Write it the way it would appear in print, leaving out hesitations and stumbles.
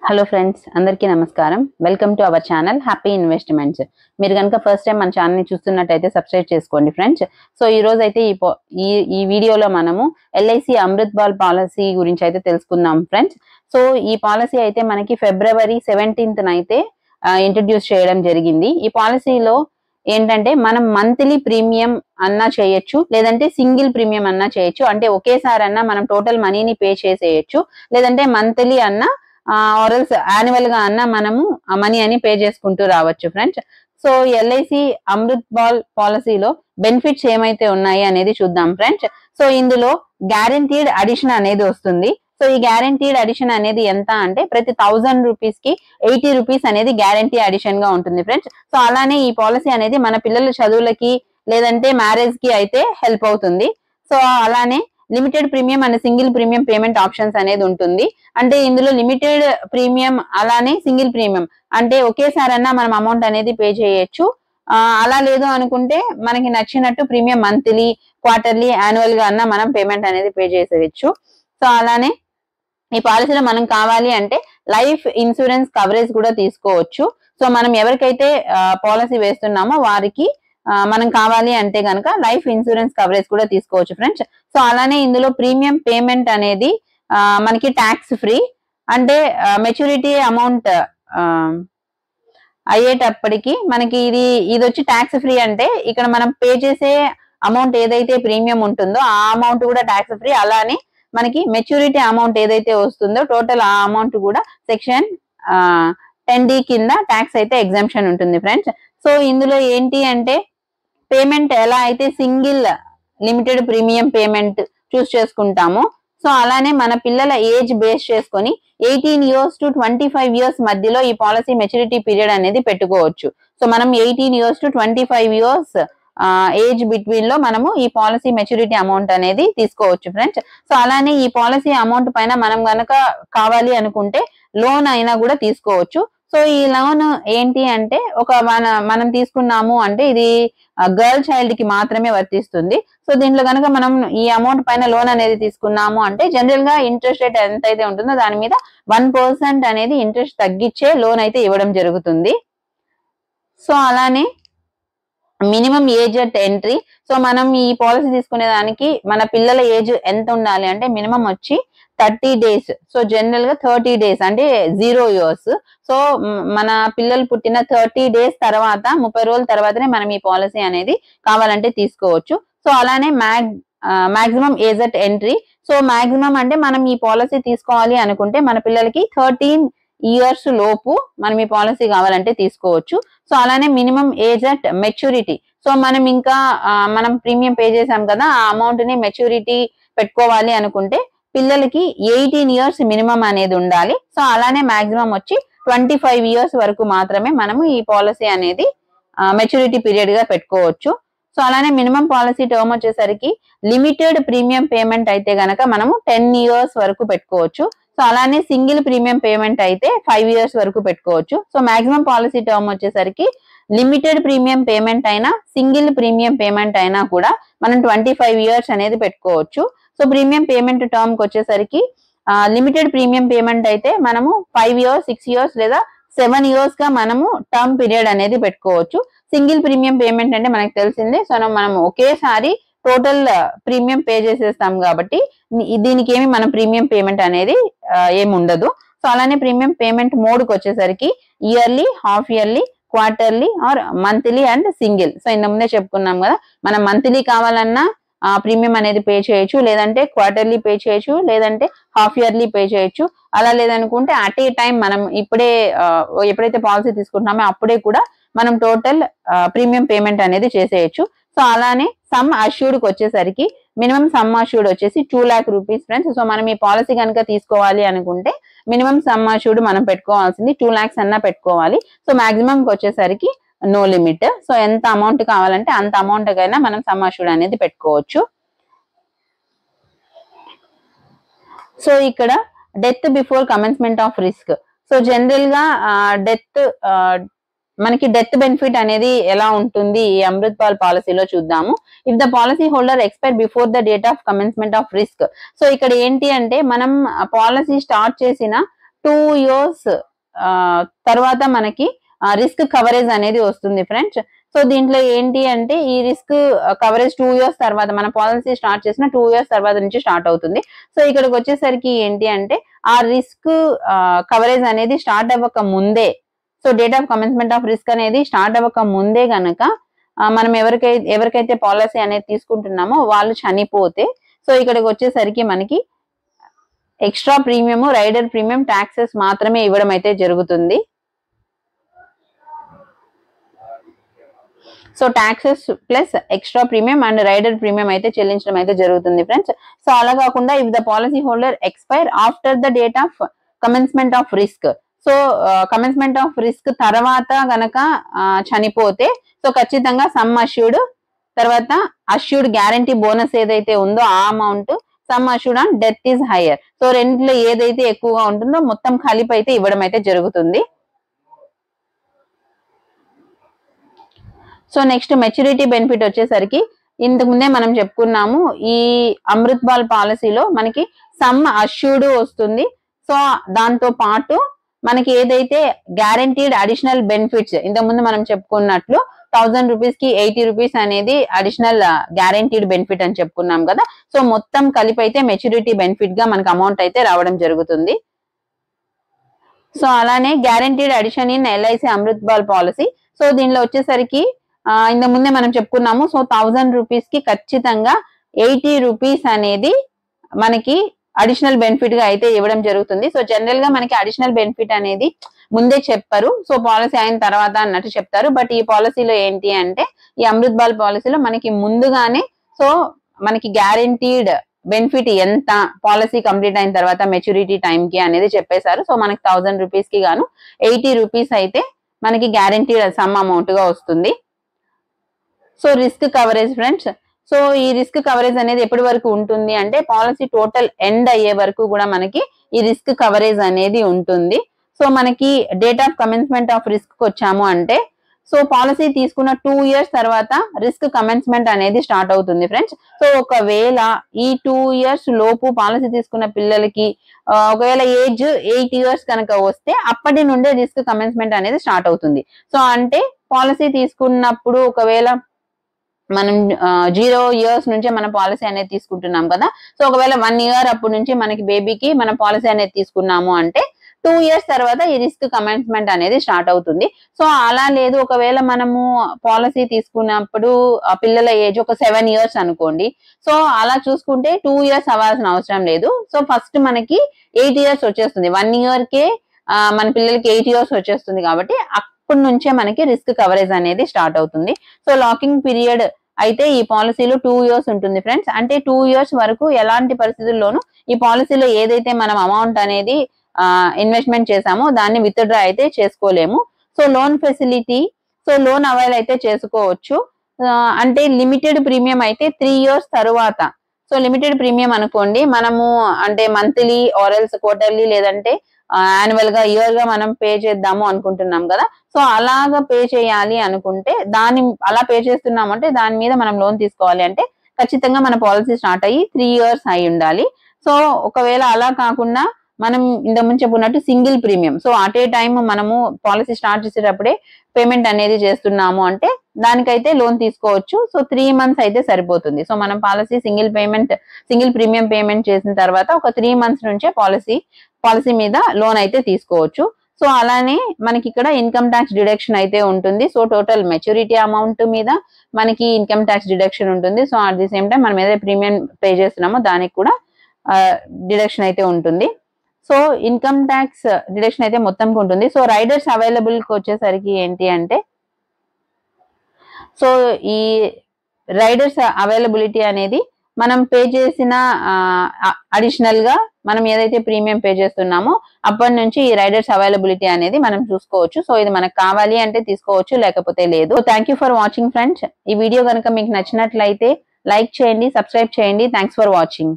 Hello friends, అందరికీ నమస్కారం. Welcome to our channel happy investments. మీరు కనుక ఫస్ట్ టైం మన ఛానల్ని చూస్తున్నట్టయితే సబ్స్క్రైబ్ చేసుకోండి ఫ్రెండ్స్. సో ఈ రోజు అయితే ఈ వీడియోలో మనము ఎల్ఐసి అమృత్ బాల్ పాలసీ గురించి అయితే తెలుసుకుందాం ఫ్రెండ్స్. సో ఈ పాలసీ అయితే మనకి ఫిబ్రవరి 17th అయితే ఇంట్రడ్యూస్ చేయడం జరిగింది. ఈ పాలసీలో ఏంటంటే మనం మంత్లీ ప్రీమియం అన్నా చేయొచ్చు, లేదంటే సింగిల్ ప్రీమియం అన్నా చేయొచ్చు. అంటే ఒకేసారి అన్నా మనం టోటల్ మనీని పే చేసేయచ్చు, లేదంటే మంత్లీ అన్నా ఆర్ఎల్స్ యాన్యువల్ గా అన్నా మనము ఆ మనీ అని పే చేసుకుంటూ రావచ్చు friends. So LIC Amrit ball పాలసీలో బెనిఫిట్స్ ఏమైతే ఉన్నాయి అనేది చూద్దాం ఫ్రెండ్స్. సో ఇందులో గ్యారంటీడ్ అడిషన్ అనేది వస్తుంది. సో ఈ గ్యారంటీడ్ అడిషన్ అనేది ఎంత అంటే ప్రతి 1000 రూపీస్ కి 80 రూపీస్ అనేది గ్యారంటీ అడిషన్ గా ఉంటుంది ఫ్రెండ్స్. సో అలానే ఈ పాలసీ అనేది మన పిల్లల చదువులకి లేదంటే మ్యారేజ్ కి అయితే హెల్ప్ అవుతుంది. సో అలానే limited premium and single premium payment options అనేది ఉంటుంది. అంటే ఇందులో లిమిటెడ్ ప్రీమియం అలానే సింగిల్ ప్రీమియం అంటే ఒకేసారి అన్నా మనం అమౌంట్ అనేది పే చేయొచ్చు. అలా లేదు అనుకుంటే మనకి నచ్చినట్టు ప్రీమియం మంత్లీ, క్వార్టర్లీ, యాన్యువల్ గా అన్నా మనం పేమెంట్ అనేది పే చేసేయచ్చు. సో అలానే ఈ పాలసీలో మనం కావాలి అంటే లైఫ్ ఇన్సూరెన్స్ కవరేజ్ కూడా తీసుకోవచ్చు. సో మనం ఎవరికైతే పాలసీ వేస్తున్నామో వారికి మనం కావాలి అంటే కనుక లైఫ్ ఇన్సూరెన్స్ కవరేజ్ కూడా తీసుకోవచ్చు ఫ్రెండ్స్. సో అలానే ఇందులో ప్రీమియం పేమెంట్ అనేది మనకి ట్యాక్స్ ఫ్రీ. అంటే మెచ్యూరిటీ అమౌంట్ అయ్యేటప్పటికి మనకి ఇది వచ్చి ట్యాక్స్ ఫ్రీ. అంటే ఇక్కడ మనం పే చేసే అమౌంట్ ఏదైతే ప్రీమియం ఉంటుందో ఆ అమౌంట్ కూడా ట్యాక్స్ ఫ్రీ. అలానే మనకి మెచ్యూరిటీ అమౌంట్ ఏదైతే వస్తుందో టోటల్ ఆ అమౌంట్ కూడా సెక్షన్ 10D కింద ట్యాక్స్ అయితే ఎగ్జంప్షన్ ఉంటుంది ఫ్రెండ్స్. సో ఇందులో ఏంటి అంటే పేమెంట్ ఎలా అయితే సింగిల్ లిమిటెడ్ ప్రీమియం పేమెంట్ చూస్ చేసుకుంటామో, సో అలానే మన పిల్లల ఏజ్ బేస్ చేసుకొని 18 years to 25 years మధ్యలో ఈ పాలసీ మెచ్యూరిటీ పీరియడ్ అనేది పెట్టుకోవచ్చు. సో మనం 18 years to 25 years age between లో మనము ఈ పాలసీ మెచ్యూరిటీ అమౌంట్ అనేది తీసుకోవచ్చు ఫ్రెండ్స్. సో అలానే ఈ పాలసీ అమౌంట్ పైన మనం గనక కావాలి అనుకుంటే లోన్ అయినా కూడా తీసుకోవచ్చు. సో ఈ లోన్ ఏంటి అంటే మనం తీసుకున్నాము అంటే ఇది గర్ల్ చైల్డ్ కి మాత్రమే వర్తిస్తుంది. సో దీంట్లో కనుక మనం ఈ అమౌంట్ పైన లోన్ అనేది తీసుకున్నాము అంటే జనరల్ గా ఇంట్రెస్ట్ రేట్ ఎంత అయితే ఉంటుందో దాని మీద 1% అనేది ఇంట్రెస్ట్ తగ్గించే లోన్ అయితే ఇవ్వడం జరుగుతుంది. సో అలానే minimum age at entry. So మనం ఈ పాలసీ తీసుకునే దానికి మన పిల్లల ఏజ్ ఎంత ఉండాలి అంటే మినిమం వచ్చి 30 days. సో జనరల్ గా 30 days అంటే 0 years. సో మన పిల్లలు పుట్టిన 30 days తర్వాత 30 రోజుల తర్వాతనే మనం ఈ పాలసీ అనేది కావాలంటే తీసుకోవచ్చు. సో అలానే maximum age at entry. So maximum అంటే మనం ఈ పాలసీ తీసుకోవాలి అనుకుంటే మన పిల్లలకి 13 years లోపు మనం ఈ పాలసీ కావాలంటే తీసుకోవచ్చు. సో అలానే minimum age at maturity. So మనం ఇంకా మనం ప్రీమియం పే చేసాం కదా, ఆ అమౌంట్ ని మెచ్యూరిటీ పెట్టుకోవాలి అనుకుంటే పిల్లలకి 18 years మినిమం అనేది ఉండాలి. సో అలానే మాక్సిమం వచ్చి 25 years వరకు మాత్రమే మనము ఈ పాలసీ అనేది మెచ్యూరిటీ పీరియడ్ గా పెట్టుకోవచ్చు. సో అలానే మినిమం పాలసీ టర్మ్ వచ్చేసరికి లిమిటెడ్ ప్రీమియం పేమెంట్ అయితే గనక మనము 10 years వరకు పెట్టుకోవచ్చు. సో అలానే సింగిల్ ప్రీమియం పేమెంట్ అయితే 5 years వరకు పెట్టుకోవచ్చు. సో మాక్సిమం పాలసీ టర్మ్ వచ్చేసరికి లిమిటెడ్ ప్రీమియం పేమెంట్ అయినా సింగిల్ ప్రీమియం పేమెంట్ అయినా కూడా మనం 25 years అనేది పెట్టుకోవచ్చు. సో ప్రీమియం పేమెంట్ టర్మ్ కి వచ్చేసరికి లిమిటెడ్ ప్రీమియం పేమెంట్ అయితే మనము 5 years, 6 years లేదా 7 years గా మనము టర్మ్ పీరియడ్ అనేది పెట్టుకోవచ్చు. సింగిల్ ప్రీమియం పేమెంట్ అంటే మనకు తెలిసిందే. సో మనం ఒకేసారి టోటల్ ప్రీమియం పే చేసేస్తాం కాబట్టి దీనికి ఏమి మనం ప్రీమియం పేమెంట్ అనేది ఏమి ఉండదు. సో అలానే ప్రీమియం పేమెంట్ మోడ్ కి వచ్చేసరికి yearly, half yearly, quarterly or monthly and single. So ఇంత ముందే చెప్పుకున్నాం కదా, మనం మంత్లీ కావాలన్నా ప్రీమియం అనేది పే చేయొచ్చు, లేదంటే క్వార్టర్లీ పే చేయొచ్చు, లేదంటే హాఫ్ ఇయర్లీ పే చేయొచ్చు. అలా లేదనుకుంటే అట్ ఏ టైం మనం ఎప్పుడైతే పాలసీ తీసుకుంటున్నామో అప్పుడే కూడా మనం టోటల్ ప్రీమియం పేమెంట్ అనేది చేసేయచ్చు. సో అలానే సమ్ అష్యూర్డ్ కి వచ్చేసరికి మినిమం సమ్ అష్యూర్డ్ వచ్చేసి 2 lakh rupees ఫ్రెండ్స్. సో మనం ఈ పాలసీ కనుక తీసుకోవాలి అనుకుంటే మినిమం సమ్ అష్యూర్డ్ మనం పెట్టుకోవాల్సింది 2 lakhs అన్నా పెట్టుకోవాలి. సో మాక్సిమం కి వచ్చేసరికి నో లిమిట్. సో ఎంత అమౌంట్ కావాలంటే అంత అమౌంట్ కైనా మనం సమ్ అష్యూర్డ్ అనేది పెట్టుకోవచ్చు. సో ఇక్కడ death before commencement of risk. So general గా మనకి డెత్ బెనిఫిట్ అనేది ఎలా ఉంటుంది ఈ అమృత్ బాల్ పాలసీలో చూద్దాము. If the policy holder expire before the date of commencement of risk. So ఇక్కడ ఏంటి అంటే మనం పాలసీ స్టార్ట్ చేసిన 2 years తర్వాత మనకి రిస్క్ కవరేజ్ అనేది వస్తుంది ఫ్రెండ్స్. సో దీంట్లో ఏంటి అంటే ఈ రిస్క్ కవరేజ్ 2 years తర్వాత మన పాలసీ స్టార్ట్ చేసిన 2 years తర్వాత నుంచి స్టార్ట్ అవుతుంది. సో ఇక్కడికి వచ్చేసరికి ఏంటి అంటే ఆ రిస్క్ కవరేజ్ అనేది స్టార్ట్ అవ్వక ముందే, so date of commencement of risk అనేది స్టార్ట్ అవ్వక ముందే గనక మనం ఎవరికైతే పాలసీ అనేది తీసుకుంటున్నామో వాళ్ళు చనిపోతే, సో ఇక్కడికి వచ్చేసరికి మనకి extra premium, rider premium, taxes మాత్రమే ఇవ్వడం అయితే జరుగుతుంది. So taxes plus extra premium and rider premium అయితే చెల్లించడం అయితే జరుగుతుంది ఫ్రెండ్స్. సో అలా కాకుండా if the policy holder expire after the date of commencement of risk, so commencement of risk తర్వాత గనక చనిపోతే, సో ఖచ్చితంగా సమ్ అష్యూర్డ్ తర్వాత అష్యూర్డ్ గ్యారంటీ బోనస్ ఏదైతే ఉందో ఆ amount, sum assured and death is higher, so రెండిట్లో ఏదైతే ఎక్కువగా ఉంటుందో మొత్తం కలిపి అయితే ఇవ్వడం అయితే జరుగుతుంది. సో నెక్స్ట్ మెచ్యూరిటీ బెనిఫిట్ వచ్చేసరికి ఇంతకు ముందే మనం చెప్పుకున్నాము, ఈ అమృత్ బాల్ పాలసీలో మనకి సమ్ అష్యూర్డ్ వస్తుంది. సో దాంతో పాటు మనకి ఏదైతే గ్యారంటీడ్ అడిషనల్ బెనిఫిట్స్ ఇంతకుముందు మనం చెప్పుకున్నట్లు 1000 రూపీస్ కి 80 రూపీస్ అనేది అడిషనల్ గ్యారంటీడ్ బెనిఫిట్ అని చెప్పుకున్నాం కదా. సో మొత్తం కలిపి అయితే మెచ్యూరిటీ బెనిఫిట్ గా మనకి అమౌంట్ అయితే రావడం జరుగుతుంది. సో అలానే guaranteed addition in LIC Amrit ball policy, so దీనిలో వచ్చేసరికి ఇంతకు ముందే మనం చెప్పుకున్నాము, సో 1000 రూపీస్ కి ఖచ్చితంగా 80 రూపీస్ అనేది మనకి అడిషనల్ బెనిఫిట్ గా అయితే ఇవ్వడం జరుగుతుంది. సో జనరల్ గా మనకి అడిషనల్ బెనిఫిట్ అనేది ముందే చెప్పరు, సో పాలసీ అయిన తర్వాత అన్నట్టు చెప్తారు. బట్ ఈ పాలసీలో ఏంటి అంటే ఈ అమృత్ బాల్ పాలసీలో మనకి ముందుగానే సో మనకి గ్యారంటీడ్ బెనిఫిట్ ఎంత పాలసీ కంప్లీట్ అయిన తర్వాత మెచ్యూరిటీ టైం కి అనేది చెప్పేశారు. సో మనకి 1000 రూపీస్ కి గాను 80 రూపీస్ అయితే మనకి గ్యారంటీడ్ సమ్ అమౌంట్ గా వస్తుంది. So risk coverage friends, so ఈ రిస్క్ కవరేజ్ అనేది ఎప్పటి వరకు ఉంటుంది అంటే పాలసీ టోటల్ ఎండ్ అయ్యే వరకు కూడా మనకి ఈ రిస్క్ కవరేజ్ అనేది ఉంటుంది. సో మనకి date of commencement of risk వచ్చాము అంటే, సో పాలసీ తీసుకున్న 2 years తర్వాత రిస్క్ కమెన్స్మెంట్ అనేది స్టార్ట్ అవుతుంది ఫ్రెండ్స్. సో ఒకవేళ ఈ 2 years లోపు పాలసీ తీసుకున్న పిల్లలకి ఒకవేళ ఏజ్ 8 years కనుక వస్తే అప్పటి నుండే రిస్క్ కమెన్స్మెంట్ అనేది స్టార్ట్ అవుతుంది. సో అంటే పాలసీ తీసుకున్నప్పుడు ఒకవేళ మనం 0 years నుంచే మన పాలసీ అనేది తీసుకుంటున్నాం కదా. సో ఒకవేళ 1 year అప్పటి నుంచి మనకి బేబీకి మన పాలసీ అనేది తీసుకున్నాము అంటే 2 years తర్వాత ఈ రిస్క్ కమెన్స్మెంట్ అనేది స్టార్ట్ అవుతుంది. సో అలా లేదు, ఒకవేళ మనము పాలసీ తీసుకున్నప్పుడు పిల్లల ఏజ్ ఒక 7 years అనుకోండి, సో అలా చూసుకుంటే 2 years అవ్వాల్సిన అవసరం లేదు. సో ఫస్ట్ మనకి 8 years వచ్చేస్తుంది, 1 year కే మన పిల్లలకి 8 years వచ్చేస్తుంది కాబట్టి అప్పటి నుంచే మనకి రిస్క్ కవరేజ్ అనేది స్టార్ట్ అవుతుంది. సో లాకింగ్ పీరియడ్ అయితే ఈ పాలసీలో 2 years ఉంటుంది ఫ్రెండ్స్. అంటే 2 years వరకు ఎలాంటి పరిస్థితుల్లోనూ ఈ పాలసీలో ఏదైతే మనం అమౌంట్ అనేది ఇన్వెస్ట్మెంట్ చేసామో దాన్ని విత్డ్రా అయితే చేసుకోలేము. So loan facility, so loan avail అయితే చేసుకోవచ్చు. అంటే లిమిటెడ్ ప్రీమియం అయితే 3 years తరువాత, సో లిమిటెడ్ ప్రీమియం అనుకోండి మనము అంటే మంత్లీ ఆర్ ఎల్స్ క్వార్టర్లీ లేదంటే యాన్యువల్ గా ఇయర్ గా మనం పే చేద్దాము అనుకుంటున్నాం కదా. సో అలాగా పే చేయాలి అనుకుంటే అలా పే చేస్తున్నాం అంటే దాని మీద మనం లోన్ తీసుకోవాలి అంటే ఖచ్చితంగా మన పాలసీ స్టార్ట్ అయ్యి 3 years అయి ఉండాలి. సో ఒకవేళ అలా కాకుండా మనం ఇంతకుముందు చెప్పుకున్నట్టు single premium, so at a time మనము పాలసీ స్టార్ట్ చేసేటప్పుడే పేమెంట్ అనేది చేస్తున్నాము అంటే దానికైతే లోన్ తీసుకోవచ్చు. సో 3 months అయితే సరిపోతుంది. సో మనం సింగిల్ ప్రీమియం పేమెంట్ చేసిన తర్వాత ఒక 3 months నుంచే పాలసీ మీద లోన్ అయితే తీసుకోవచ్చు. సో అలానే మనకి ఇక్కడ ఇన్కమ్ ట్యాక్స్ డిడక్షన్ అయితే ఉంటుంది. సో టోటల్ మెచ్యూరిటీ అమౌంట్ మీద మనకి ఇన్కమ్ ట్యాక్స్ డిడక్షన్ ఉంటుంది. So at the same time మనం ఏదైతే ప్రీమియం పే చేస్తున్నామో దానికి కూడా డిడక్షన్ అయితే ఉంటుంది. సో ఇన్కమ్ ట్యాక్స్ డిడక్షన్ అయితే మొత్తం ఉంటుంది. సో రైడర్స్ అవైలబుల్ కి వచ్చేసరికి ఏంటి అంటే, సో ఈ రైడర్స్ అవైలబిలిటీ అనేది మనం పే చేసిన అడిషనల్ గా మనం ఏదైతే ప్రీమియం పే చేస్తున్నామో అప్పటి నుంచి ఈ రైడర్స్ అవైలబిలిటీ అనేది మనం చూసుకోవచ్చు. సో ఇది మనకు కావాలి అంటే తీసుకోవచ్చు, లేకపోతే లేదు. Thank you for watching friends. ఈ వీడియో కనుక మీకు నచ్చినట్లయితే లైక్ చేయండి, సబ్స్క్రైబ్ చేయండి. Thanks for watching.